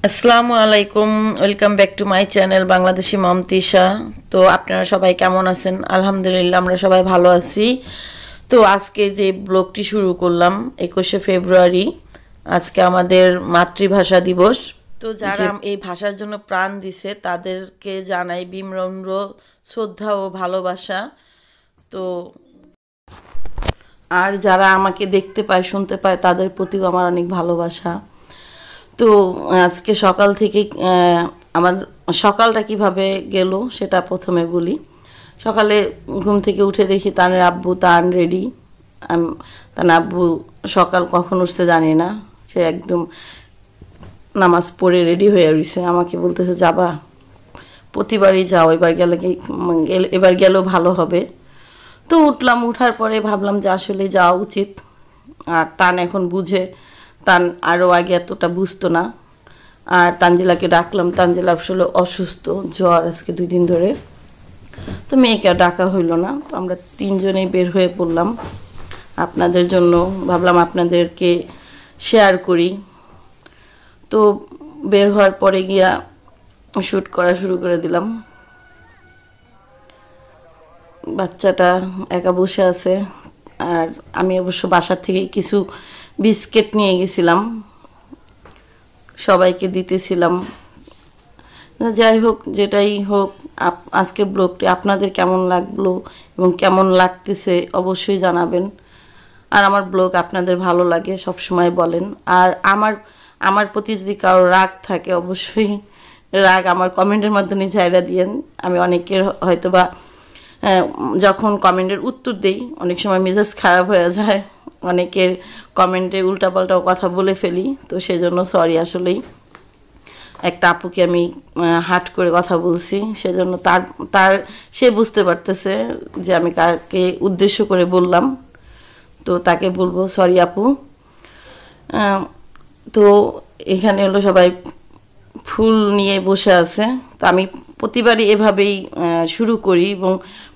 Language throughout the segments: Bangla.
আসসালামু আলাইকুম, welcome back to my channel Bangladeshi mom Tisha. তো আপনারা সবাই কেমন আছেন? আলহামদুলিল্লাহ আমরা সবাই ভালো আছি। তো আজকে যে ব্লগটি শুরু করলাম 21শে ফেব্রুয়ারি, আজকে আমাদের মাতৃভাষা দিবস। তো যারা এই ভাষার জন্য প্রাণ দিছে তাদেরকে জানাই বিনম্র শ্রদ্ধা ও ভালোবাসা। তো আর যারা আমাকে দেখতে পায় শুনতে পায় তাদের প্রতিও আমার অনেক ভালোবাসা। তো আজকে সকাল থেকে আমার সকালটা কিভাবে গেল সেটা প্রথমে বলি। সকালে ঘুম থেকে উঠে দেখি তানের আব্বু তান রেডি। তার আব্বু সকাল কখন উঠতে জানি না, সে একদম নামাজ পড়ে রেডি হয়ে রয়েছে, আমাকে বলতেছে যাবা, প্রতিবারই যাও, এবার গেলেও ভালো হবে। তো উঠলাম, উঠার পরে ভাবলাম যে আসলে যাওয়া উচিত। আর তান এখন বুঝে, তান আরও আগে এতটা বুঝতো না। আর তানজিলাকে ডাকলাম, তানজিলা আসলে অসুস্থ, জ্বর আজকে 2 দিন ধরে। তো মেয়েকে আর ডাকা হইল না। তো আমরা 3 জনেই বের হয়ে পড়লাম আপনাদের জন্য, ভাবলাম আপনাদেরকে শেয়ার করি। তো বের হওয়ার পরে গিয়া শ্যুট করা শুরু করে দিলাম। বাচ্চাটা একা বসে আছে, আর আমি অবশ্য বাসার থেকে কিছু বিস্কিট নিয়ে গেছিলাম, সবাইকে দিতেছিলাম। যাই হোক, যেটাই হোক, আজকের ব্লগটি আপনাদের কেমন লাগলো এবং কেমন লাগতেছে অবশ্যই জানাবেন। আর আমার ব্লগ আপনাদের ভালো লাগে সব সময় বলেন। আর আমার প্রতি যদি কারো রাগ থাকে অবশ্যই রাগ আমার কমেন্টের মাধ্যমে জায়গা দিয়েন। আমি অনেকের হয়তোবা যখন কমেন্টের উত্তর দেই অনেক সময় মেজাজ খারাপ হয়ে যায়, অনেকের কমেন্টে উল্টাপাল্টাও কথা বলে ফেলি। তো সেজন্য সরি। আসলেই একটা আপুকে আমি হাট করে কথা বলছি, সেজন্য তার সে বুঝতে পারতেছে যে আমি কাকে উদ্দেশ্য করে বললাম। তো তাকে বলবো সরি আপু। তো এখানে হলো সবাই ফুল নিয়ে বসে আছে। তো আমি প্রতিবারই এভাবেই শুরু করি এবং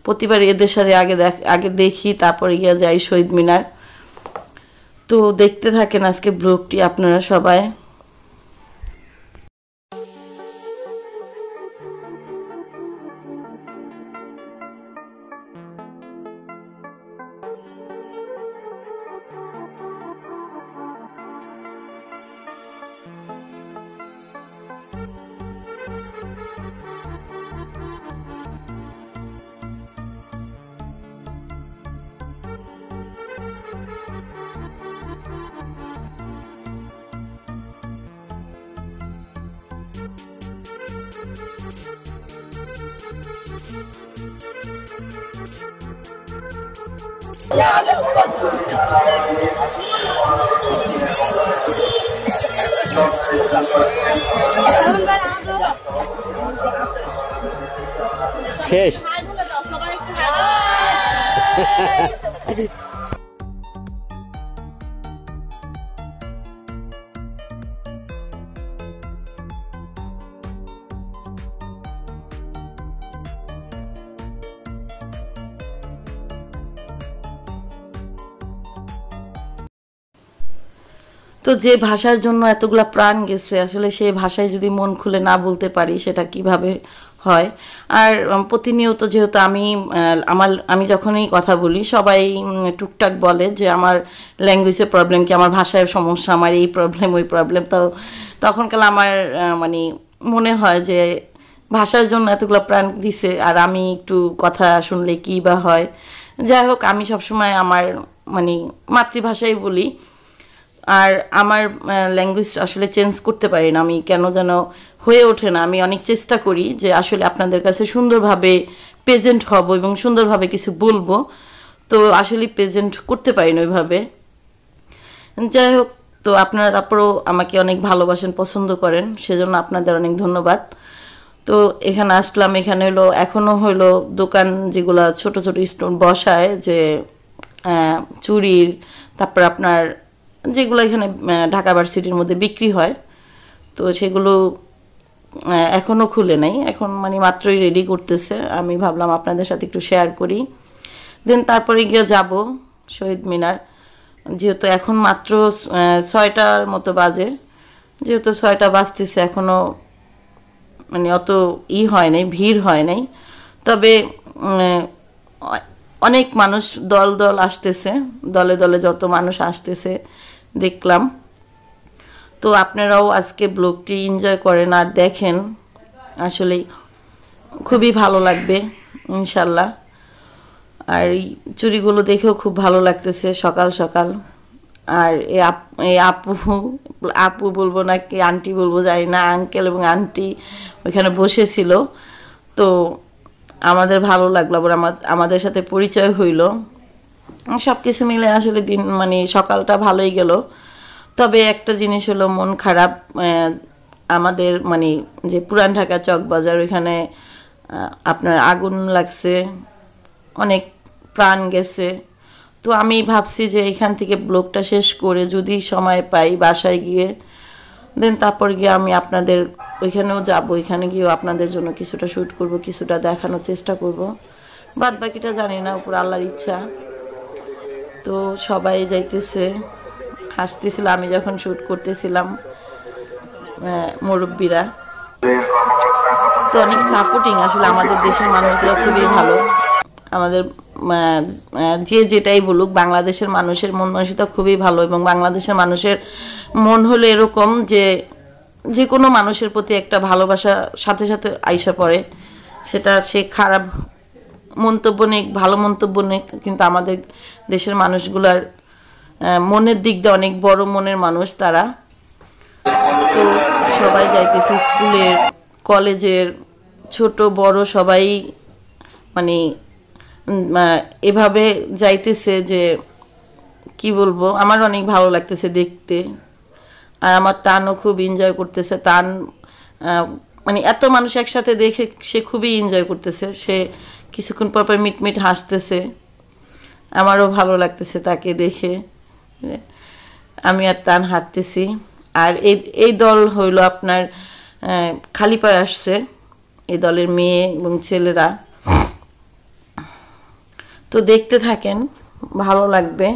প্রতিবারই এদের সাথে আগে দেখি, তারপরে গিয়ে যাই শহীদ মিনার। তো দেখতে থাকেন আজকে ব্লগটি আপনারা সবাই। শেষ। তো যে ভাষার জন্য এতগুলা প্রাণ গেছে, আসলে সেই ভাষায় যদি মন খুলে না বলতে পারি সেটা কিভাবে হয়। আর প্রতিনিয়ত যেহেতু আমি যখনই কথা বলি সবাই টুকটাক বলে যে আমার ল্যাঙ্গুয়েজের প্রবলেম, কি আমার ভাষায় সমস্যা, আমার এই প্রবলেম ওই প্রবলেম। তো তখনকাল আমার মানে মনে হয় যে ভাষার জন্য এতগুলো প্রাণ দিছে আর আমি একটু কথা শুনলে কী বা হয়। যাই হোক, আমি সবসময় আমার মানে মাতৃভাষাই বলি। আর আমার ল্যাঙ্গুয়েজ আসলে চেঞ্জ করতে পারি না, আমি কেন যেন হয়ে ওঠে না। আমি অনেক চেষ্টা করি যে আসলে আপনাদের কাছে সুন্দরভাবে প্রেজেন্ট হব এবং সুন্দরভাবে কিছু বলবো, তো আসলে প্রেজেন্ট করতে পারি না ওইভাবে। যাই হোক, তো আপনারা তারপরেও আমাকে অনেক ভালোবাসেন, পছন্দ করেন, সেজন্য আপনাদের অনেক ধন্যবাদ। তো এখানে আসলাম, এখানে হলো এখনও হলো দোকান যেগুলো ছোট ছোট স্টোন বসায়, যে চুড়ির, তারপর আপনার যেগুলো এখানে ঢাকা ভার্সিটির মধ্যে বিক্রি হয়, তো সেগুলো এখনও খুলে নাই, এখন মানে মাত্রই রেডি করতেছে। আমি ভাবলাম আপনাদের সাথে একটু শেয়ার করি। দেন তারপরে গিয়ে যাব শহীদ মিনার, যেহেতু এখন মাত্র 6টার মতো বাজে। যেহেতু 6টা বাজতেছে এখনো মানে অত হয় নাই, ভিড় হয় নাই। তবে অনেক মানুষ দল দল আসতেছে, দলে দলে যত মানুষ আসতেছে দেখলাম। তো আপনারাও আজকে ব্লগটি এনজয় করেন আর দেখেন, আসলেই খুবই ভালো লাগবে ইনশাল্লাহ। আর এই চুড়িগুলো দেখেও খুব ভালো লাগতেছে সকাল সকাল। আর এই আপু, আপু বলবো না কি আন্টি বলবো জানি না, আঙ্কেল এবং আন্টি ওইখানে বসেছিল। তো আমাদের ভালো লাগলো, আবার আমাদের সাথে পরিচয় হইল। সব কিছু মিলে আসলে দিন মানে সকালটা ভালোই গেল। তবে একটা জিনিস হলো মন খারাপ, আমাদের মানে যে পুরান ঢাকা চকবাজার ওইখানে আপনার আগুন লাগছে, অনেক প্রাণ গেছে। তো আমি ভাবছি যে এখান থেকে ব্লগটা শেষ করে যদি সময় পাই বাসায় গিয়ে দেন তারপর গিয়ে আমি আপনাদের ওইখানেও যাব, ওইখানে গিয়েও আপনাদের জন্য কিছুটা শ্যুট করব, কিছুটা দেখানোর চেষ্টা করব। বাদ বাকিটা জানি না, উপর আল্লাহর ইচ্ছা। তো সবাই যাইতেছে, হাসতেছিল আমি যখন শ্যুট করতেছিলাম, মুরব্বীরা তো অনেক সাপোর্টিং। আসলে আমাদের দেশের মানুষগুলো খুবই ভালো। আমাদের যে যেটাই বলুক, বাংলাদেশের মানুষের মন মানসিকতা খুবই ভালো, এবং বাংলাদেশের মানুষের মন হলো এরকম যে যে কোনো মানুষের প্রতি একটা ভালোবাসা সাথে সাথে আইসা পড়ে। সেটা সে খারাপ মন্তব্য নেই, ভালো মন্তব্য নেই, কিন্তু আমাদের দেশের মানুষগুলার মনের দিক দিয়ে অনেক বড় মনের মানুষ তারা। তো সবাই যাইতেছে, স্কুলের কলেজের ছোট বড় সবাই মানে এভাবে যাইতেছে যে কি বলবো, আমার অনেক ভালো লাগতেছে দেখতে। আর আমার তানও খুব এনজয় করতেছে। তান মানে এত মানুষ একসাথে দেখে সে খুবই এনজয় করতেছে, সে কিছুক্ষণ পর পর মিটমিট হাসতেছে। আমারও ভালো লাগতেছে তাকে দেখে। আমি আর তান হাঁটতেছি। আর এই দল হইল আপনার খালি পায়ে আসছে, এই দলের মেয়ে এবং ছেলেরা। তো দেখতে থাকেন, ভালো লাগবে।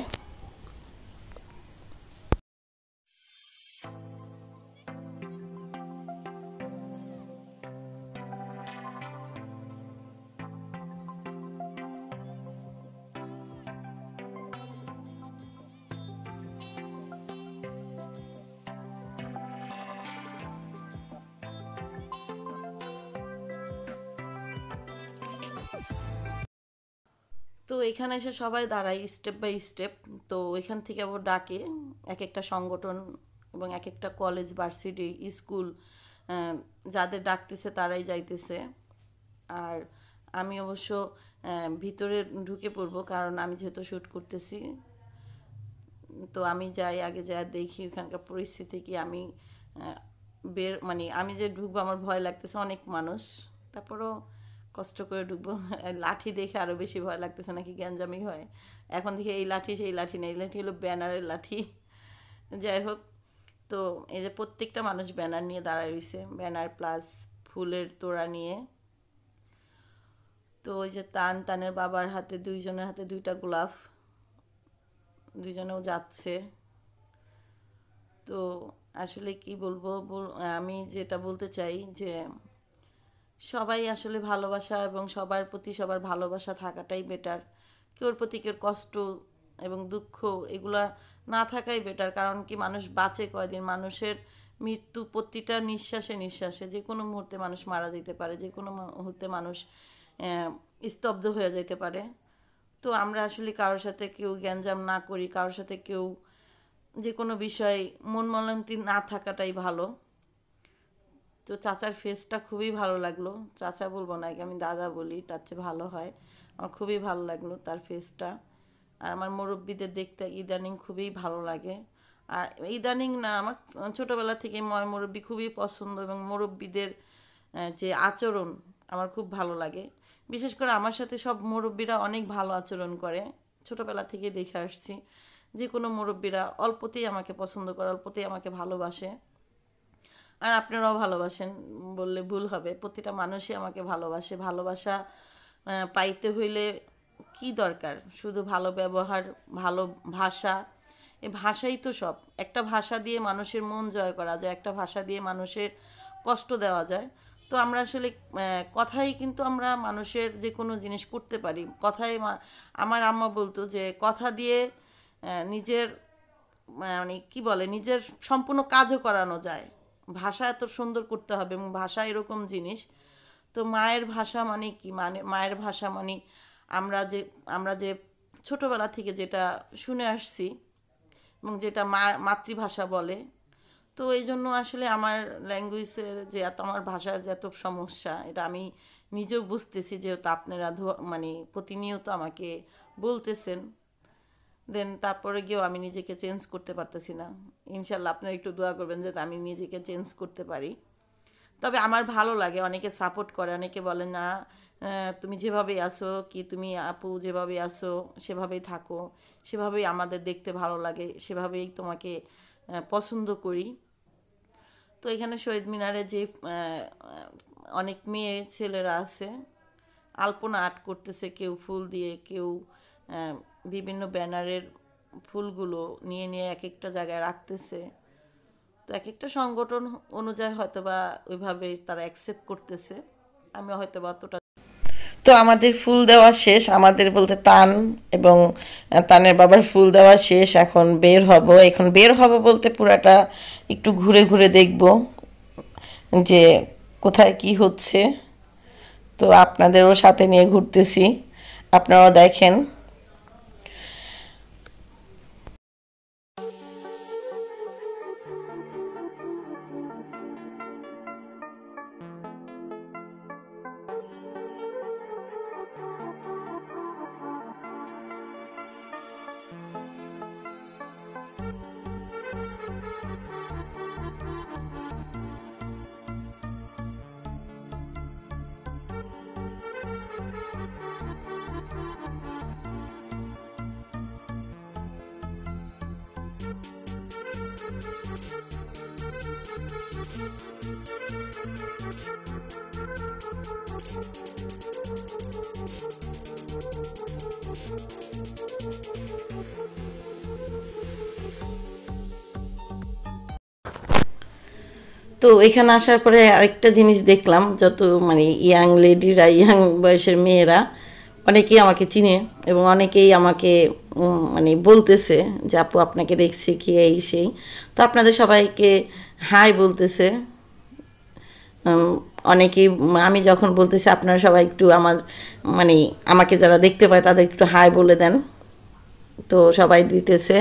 তো এখানে এসে সবাই দাঁড়ায় স্টেপ বাই স্টেপ। তো এখান থেকে আবার ডাকে এক একটা সংগঠন এবং এক একটা কলেজ, ভার্সিটি, স্কুল, যাদের ডাকতেছে তারাই যাইতেছে। আর আমি অবশ্য ভিতরে ঢুকে পড়বো, কারণ আমি যেহেতু শ্যুট করতেছি। তো আমি যাই, আগে যাই দেখি ওখানকার পরিস্থিতি কি। আমি মানে আমি যে ঢুকবো আমার ভয় লাগতেছে, অনেক মানুষ, তারপরও কষ্ট করে ঢুকবো। লাঠি দেখে আরও বেশি ভয় লাগতেছে, নাকি গ্যাঞ্জামি হয় এখন থেকে। এই লাঠি সেই লাঠি নেই, এই লাঠি হলো ব্যানারের লাঠি। যাই হোক, তো এই যে প্রত্যেকটা মানুষ ব্যানার নিয়ে দাঁড়ায় রয়েছে, ব্যানার প্লাস ফুলের তোড়া নিয়ে। তো ওই যে তানের বাবার হাতে, দুইজনের হাতে দুইটা গোলাপ, দুইজনেও যাচ্ছে। তো আসলে কি বলবো, আমি যেটা বলতে চাই যে সবাই আসলে ভালোবাসা এবং সবার প্রতি সবার ভালোবাসা থাকাটাই বেটার। কেউর প্রতি কেউর কষ্ট এবং দুঃখ এগুলা না থাকাই বেটার। কারণ কি, মানুষ বাঁচে কয়দিন, মানুষের মৃত্যু প্রতিটা নিঃশ্বাসে নিঃশ্বাসে। যে কোনো মুহূর্তে মানুষ মারা যেতে পারে, যে কোনো মুহূর্তে মানুষ স্তব্ধ হয়ে যেতে পারে। তো আমরা আসলে কারোর সাথে কেউ গ্যাঞ্জাম না করি, কারোর সাথে কেউ যে কোনো বিষয় মন মলান্তি না থাকাটাই ভালো। তো চাচার ফেসটা খুবই ভালো লাগলো, চাচা বলবো না, আমি দাদা বলি, তার চেয়ে ভালো হয়। আমার খুবই ভালো লাগলো তার ফেসটা। আর আমার মুরব্বিদের দেখতে ইদানিং খুবই ভালো লাগে। আর ইদানিং না, আমার ছোটোবেলা থেকে মুরব্বি খুবই পছন্দ, এবং মুরব্বিদের যে আচরণ আমার খুব ভালো লাগে। বিশেষ করে আমার সাথে সব মুরব্বিরা অনেক ভালো আচরণ করে, ছোটোবেলা থেকে দেখে আসছি। যে কোনো মুরব্বিরা অল্পতেই আমাকে পছন্দ করে, অল্পতেই আমাকে ভালোবাসে। আর আপনারাও ভালোবাসেন বললে ভুল হবে, প্রতিটা মানুষই আমাকে ভালোবাসে। ভালোবাসা পাইতে হইলে কি দরকার, শুধু ভালো ব্যবহার, ভালো ভাষা এই ভাষাই তো সব। একটা ভাষা দিয়ে মানুষের মন জয় করা যায়, একটা ভাষা দিয়ে মানুষের কষ্ট দেওয়া যায়। তো আমরা আসলে কথাই কিন্তু আমরা মানুষের যে কোনো জিনিস করতে পারি কথায়। আমার আম্মা বলতো যে কথা দিয়ে নিজের মানে কি বলে নিজের সম্পূর্ণ কাজও করানো যায়। ভাষা এত সুন্দর করতে হবে এবং ভাষা এরকম জিনিস। তো মায়ের ভাষা মানে কি, মানে মায়ের ভাষা মানে আমরা যে ছোটবেলা থেকে যেটা শুনে আসছি এবং যেটা মাতৃভাষা বলে। তো এই জন্য আসলে আমার ল্যাঙ্গুয়েজের যে এত, আমার ভাষার যে এত সমস্যা, এটা আমি নিজেও বুঝতেছি, যেহেতু আপনারা মানে প্রতিনিয়ত আমাকে বলতেছেন। দেন তারপরে গিয়েও আমি নিজেকে চেঞ্জ করতে পারতেছি না। ইনশাল্লাহ আপনারা একটু দোয়া করবেন যাতে আমি নিজেকে চেঞ্জ করতে পারি। তবে আমার ভালো লাগে, অনেকে সাপোর্ট করে, অনেকে বলে না তুমি যেভাবে আসো, কি তুমি আপু যেভাবে আসো সেভাবেই থাকো, সেভাবেই আমাদের দেখতে ভালো লাগে, সেভাবেই তোমাকে পছন্দ করি। তো এখানে শহীদ মিনারে যে অনেক মেয়ে ছেলেরা আছে আলপনা আর্ট করতেছে, কেউ ফুল দিয়ে, কেউ বিভিন্ন ব্যানারের ফুলগুলো নিয়ে নিয়ে এক একটা জায়গায় রাখতেছে। তো এক একটা সংগঠন অনুযায়ী হয়তোবা ওইভাবে তারা অ্যাকসেপ্ট করতেছে, আমি হয়তোবা অতটা। তো আমাদের ফুল দেওয়া শেষ, আমাদের বলতে তান এবং তানের বাবার ফুল দেওয়া শেষ। এখন বের হব, এখন বের হব বলতে পুরাটা একটু ঘুরে ঘুরে দেখব যে কোথায় কি হচ্ছে। তো আপনাদেরও সাথে নিয়ে ঘুরতেছি, আপনারাও দেখেন। তো এখানে আসার পরে আরেকটা জিনিস দেখলাম, যত মানে ইয়াং লেডিরা, ইয়াং বয়সের মেয়েরা অনেকেই আমাকে চিনে এবং অনেকেই আমাকে মানে বলতেছে যে আপু আপনাকে দেখছি কি এই সেই। তো আপনাদের সবাইকে হাই বলতেছে অনেকেই। আমি যখন বলতেছি আপনারা সবাই একটু আমার মানে আমাকে যারা দেখতে পায় তাদের একটু হাই বলে দেন। তো সবাই দিতেছে।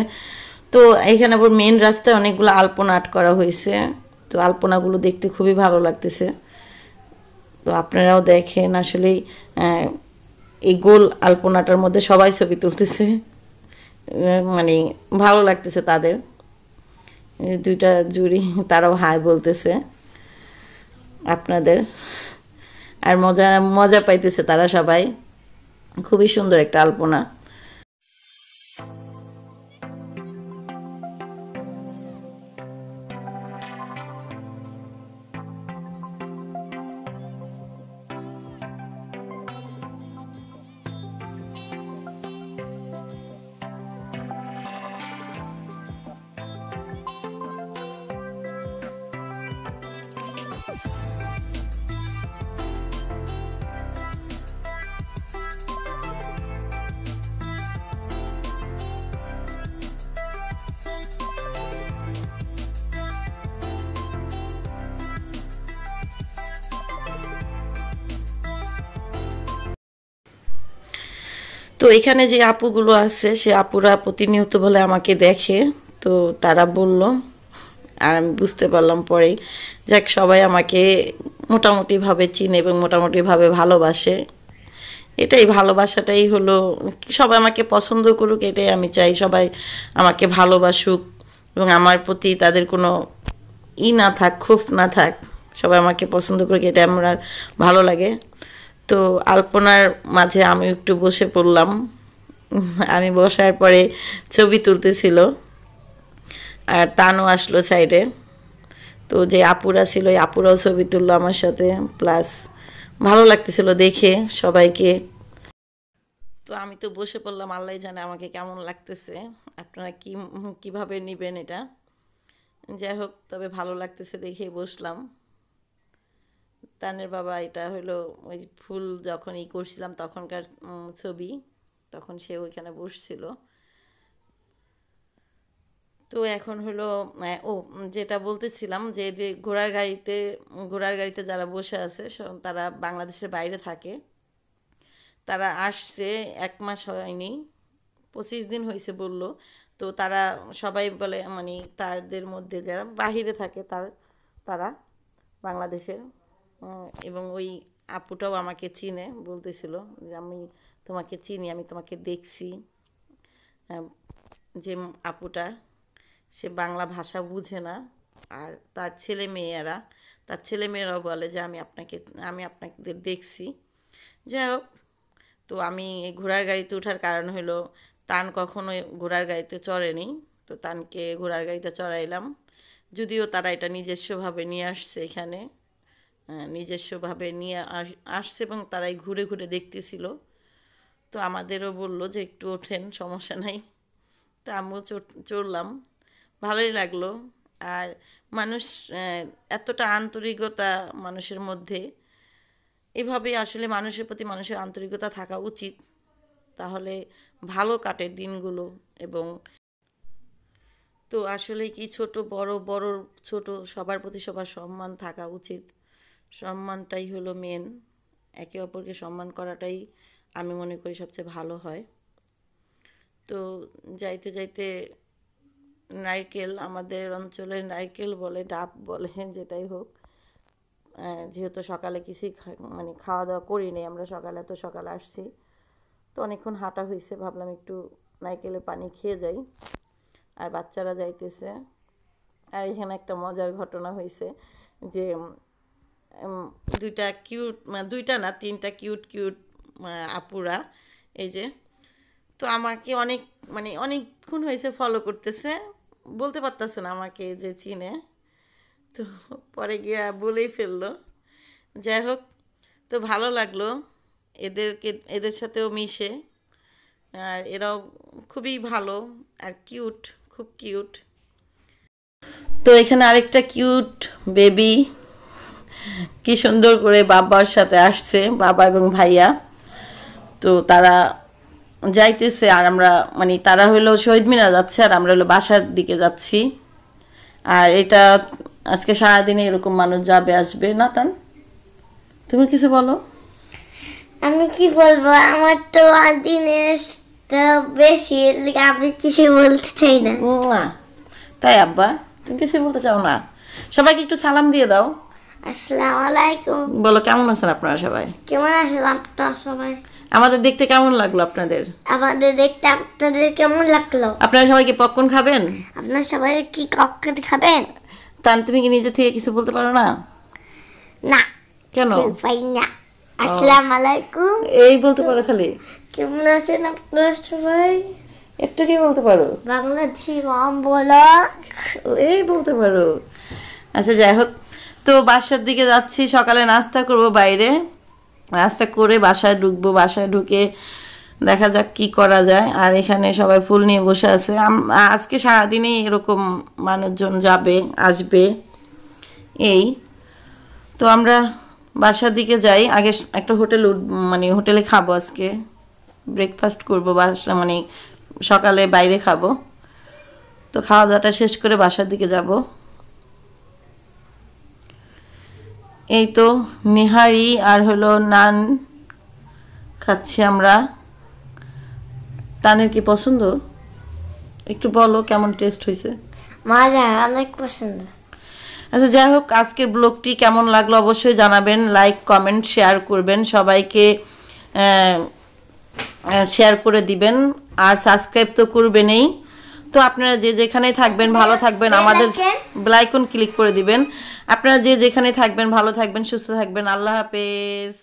তো এখানে আবার মেন রাস্তায় অনেকগুলো আলপনা আর্ট করা হয়েছে। তো আলপনাগুলো দেখতে খুবই ভালো লাগতেছে। তো আপনারাও দেখেন, আসলেই এই গোল আলপনাটার মধ্যে সবাই ছবি তুলতেছে, মানে ভালো লাগতেছে তাদের। দুইটা জুড়ি তারাও হাই বলতেছে আপনাদের, আর মজা মজা পাইতেছে তারা সবাই। খুবই সুন্দর একটা আলপনা। তো এখানে যে আপুগুলো আছে সে আপুরা প্রতিনিয়ত বলে আমাকে দেখে। তো তারা বলল, আর আমি বুঝতে পারলাম পরেই, যাক সবাই আমাকে মোটামুটিভাবে চিনে এবং মোটামুটিভাবে ভালোবাসে। এটাই ভালোবাসাটাই হলো, সবাই আমাকে পছন্দ করুক এটাই আমি চাই, সবাই আমাকে ভালোবাসুক এবং আমার প্রতি তাদের কোনো না থাক, ক্ষোভ না থাক, সবাই আমাকে পছন্দ করুক, এটা আমার ভালো লাগে। তো আলপনার মাঝে আমি একটু বসে পড়লাম। আমি বসার পরে ছবি তুলতেছিল আর তানও আসলো সাইডে। তো যে আপুরা ছিল এই আপুরাও ছবি তুললো আমার সাথে, প্লাস ভালো লাগতেছিল দেখে সবাইকে। তো আমি তো বসে পড়লাম, আল্লাহ জানে আমাকে কেমন লাগতেছে, আপনারা কিভাবে নেবেন এটা। যাই হোক, তবে ভালো লাগতেছে দেখেই বসলাম। তানের বাবা, এটা হলো ওই ফুল যখন করছিলাম তখনকার ছবি, তখন সে ওইখানে বসছিল। তো এখন হলো যেটা বলতেছিলাম যে যে ঘোড়ার গাড়িতে যারা বসে আছে তারা বাংলাদেশের বাইরে থাকে। তারা আসছে 1 মাস হয়নি, 25 দিন হয়েছে বলল। তো তারা সবাই বলে, মানে তাদের মধ্যে যারা বাহিরে থাকে তারা বাংলাদেশের, এবং ওই আপুটাও আমাকে চিনে, বলতেছিল যে আমি তোমাকে চিনি, আমি তোমাকে দেখছি। যে আপুটা, সে বাংলা ভাষা বুঝে না, আর তার ছেলেমেয়েরাও বলে যে আমি আপনাদের দেখছি। যাই হোক, তো আমি এই ঘোড়ার গাড়িতে ওঠার কারণ হলো তান কখনো ঘোড়ার গাড়িতে চড়েনি, তো তানকে ঘোড়ার গাড়িতে চড়াইলাম। যদিও তারা এটা নিজস্বভাবে নিয়ে আসছে এখানে, নিজস্বভাবে নিয়ে আসছে এবং তারাই ঘুরে ঘুরে দেখতেছিল। তো আমাদেরও বলল যে একটু ওঠেন, সমস্যা নাই। তো আমিও চড়লাম, ভালোই লাগলো। আর মানুষ, এতটা আন্তরিকতা মানুষের মধ্যে, এভাবে আসলে মানুষের প্রতি মানুষের আন্তরিকতা থাকা উচিত, তাহলে ভালো কাটে দিনগুলো। এবং তো আসলে কি, ছোট বড় বড় ছোট সবার প্রতি সবার সম্মান থাকা উচিত। সম্মানটাই হলো মেন, একে অপরকে সম্মান করাটাই আমি মনে করি সবচেয়ে ভালো হয়। তো যাইতে যাইতে নারকেল, আমাদের অঞ্চলের নারকেল বলে, ডাব বলে, যেটাই হোক, যেহেতু সকালে কিছুই মানে খাওয়া দাওয়া করিনি আমরা, সকালে এত সকালে আসছি, তো অনেকক্ষণ হাঁটা হয়েছে, ভাবলাম একটু নারকেলের পানি খেয়ে যাই। আর বাচ্চারা যাইতেছে। আর এখানে একটা মজার ঘটনা হয়েছে যে দুইটা না 3টা কিউট আপুরা, এই যে, তো আমাকে অনেকক্ষণ হয়েছে ফলো করতেছে, বলতে পারতেছে না আমাকে যে চিনে। তো পরে গিয়ে বলেই ফেললো। যাই হোক, তো ভালো লাগলো এদের সাথেও মিশে। আর এরাও খুবই ভালো আর কিউট, খুব কিউট। তো এখানে আরেকটা কিউট বেবি কি সুন্দর করে বাবার সাথে আসছে, বাবা এবং ভাইয়া। তো তারা যাইতেছে, আর আমরা, মানে তারা হলো শহীদ মিনার যাচ্ছে, আর আমরা হলো বাসার দিকে যাচ্ছি। আর এটা আজকে সারাদিনে এরকম মানুষ যাবে আসবে না। তান, তুমি কিছু বলো। আমি কি বলবো, আমার তো দিনের বেশি, আমি কিছু বলতে চাই না। তাই আব্বা, তুমি কিছু বলতে চাও না? সবাইকে একটু সালাম দিয়ে দাও। আসসালামু আলাইকুম। বলো, কেমন আছেন আপনারা সবাই? কেমন আছেন আপনারা সবাই? আমাদের দেখতে কেমন লাগলো আপনাদের? আমাদের দেখতে আপনাদের কেমন লাগলো? আপনারা সবাই কি পপকর্ন খাবেন? আপনারা সবাই কি পপকর্ন খাবেন? তান, তুমি কি নিজে থেকে কিছু বলতে পারো না? না। কেন? পাই না। আসসালামু আলাইকুম এই বলতে পারো খালি? কেমন আছেন আপনারা সবাই? একটু কি বলতে পারো? বাংলাদেশি মাম বলা এই বলতে পারো। আচ্ছা, যাই হোক, তো বাসার দিকে যাচ্ছি, সকালে নাস্তা করব বাইরে, নাস্তা করে বাসায় ঢুকবো। বাসায় ঢুকে দেখা যাক কি করা যায়। আর এখানে সবাই ফুল নিয়ে বসে আছে। আজকে সারাদিনেই এরকম মানুষজন যাবে আসবে। এই তো আমরা বাসার দিকে যাই, আগে একটা হোটেলে খাবো, আজকে ব্রেকফাস্ট করবো, সকালে বাইরে খাবো। তো খাওয়া দাওয়াটা শেষ করে বাসার দিকে যাব। এই তো নেহারি আর হলো নান খাচ্ছি আমরা। তানের কি পছন্দ? একটু বলো কেমন টেস্ট হয়েছে। মজা, অনেক পছন্দ। আচ্ছা, যাই হোক, আজকের ব্লগটি কেমন লাগলো অবশ্যই জানাবেন, লাইক কমেন্ট শেয়ার করবেন, সবাইকে শেয়ার করে দিবেন, আর সাবস্ক্রাইব তো করবেনই। তো আপনারা যে যেখানেই থাকবেন ভালো থাকবেন, আমাদের বেল আইকন ক্লিক করে দিবেন। আপনারা যে যেখানে থাকবেন ভালো থাকবেন, সুস্থ থাকবেন। আল্লাহ হাফেজ।